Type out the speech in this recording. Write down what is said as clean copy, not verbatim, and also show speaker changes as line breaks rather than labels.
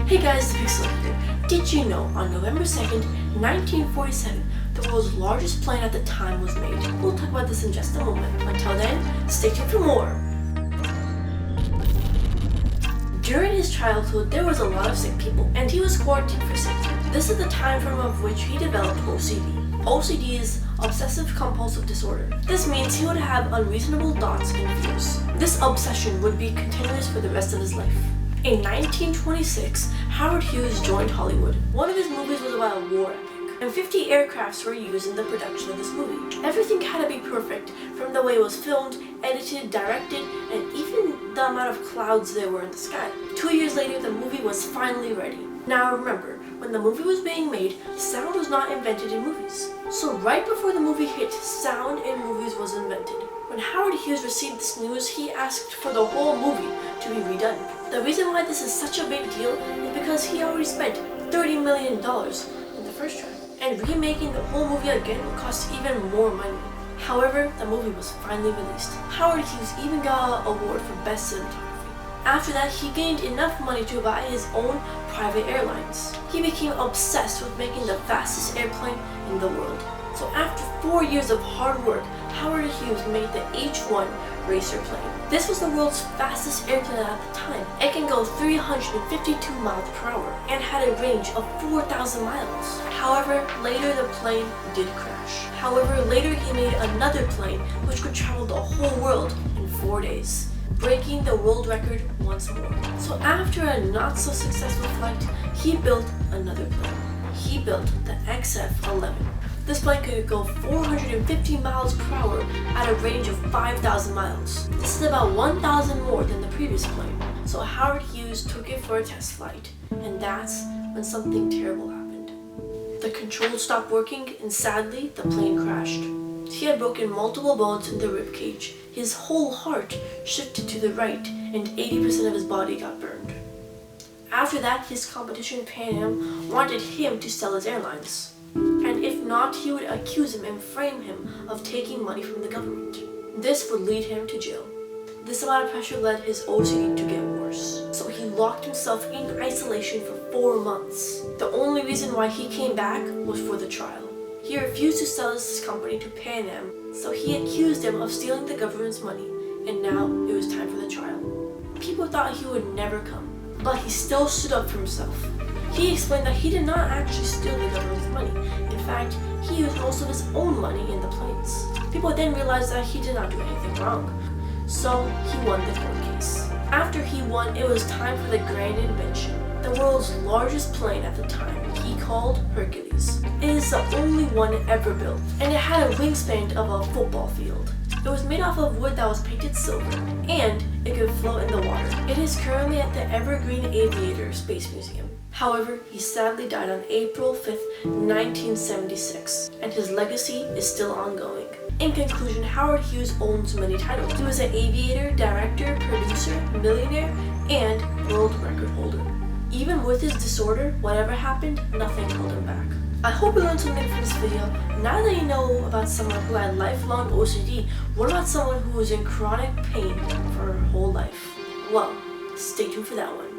Hey guys, Dpixelate here. Did you know on November 2nd, 1947, the world's largest plane at the time was made? We'll talk about this in just a moment. Until then, stay tuned for more. During his childhood, there was a lot of sick people, and he was quarantined for safety. This is the time frame of which he developed OCD. OCD is obsessive compulsive disorder. This means he would have unreasonable thoughts and fears. This obsession would be continuous for the rest of his life. In 1926, Howard Hughes joined Hollywood. One of his movies was about a war epic, and 50 aircrafts were used in the production of this movie. Everything had to be perfect, from the way it was filmed, edited, directed, and even the amount of clouds there were in the sky. 2 years later, the movie was finally ready. Now remember, when the movie was being made, sound was not invented in movies. So right before the movie hit, sound in movies was invented. When Howard Hughes received this news, he asked for the whole movie to be redone. The reason why this is such a big deal is because he already spent $30 million in the first try. And remaking the whole movie again would cost even more money. However, the movie was finally released. Howard Hughes even got an award for Best Cinematography. After that, he gained enough money to buy his own private airlines. He became obsessed with making the fastest airplane in the world. So after 4 years of hard work, Howard Hughes made the H-1 racer plane. This was the world's fastest airplane at the time. It can go 352 miles per hour and had a range of 4,000 miles. However, later the plane did crash. However, later he made another plane which could travel the whole world in 4 days, breaking the world record once more. So after a not so successful flight, he built another plane. He built the XF-11. This plane could go 450 miles per hour at a range of 5,000 miles. This is about 1,000 more than the previous plane. So Howard Hughes took it for a test flight, and that's when something terrible happened. The controls stopped working, and sadly, the plane crashed. He had broken multiple bones in the rib cage. His whole heart shifted to the right, and 80% of his body got burned. After that, his competition Pan Am wanted him to sell his airlines. And if not, he would accuse him and frame him of taking money from the government. This would lead him to jail. This amount of pressure led his OCD to get worse. So he locked himself in isolation for 4 months. The only reason why he came back was for the trial. He refused to sell his company to Pan Am, so he accused them of stealing the government's money, and now it was time for the trial. People thought he would never come, but he still stood up for himself. He explained that he did not actually steal the government's money. In fact, he used most of his own money in the planes. People then realized that he did not do anything wrong, so he won the court case. After he won, it was time for the grand invention, the world's largest plane at the time. He called Hercules. It is the only one ever built, and it had a wingspan of a football field. It was made off of wood that was painted silver, and it could float in the water. It is currently at the Evergreen Aviator Space Museum. However, he sadly died on April 5th, 1976, and his legacy is still ongoing. In conclusion, Howard Hughes owns many titles. He was an aviator, director, producer, millionaire, and world record holder. Even with his disorder, whatever happened, nothing held him back. I hope you learned something from this video. Now that you know about someone who had lifelong OCD, what about someone who was in chronic pain for her whole life? Well, stay tuned for that one.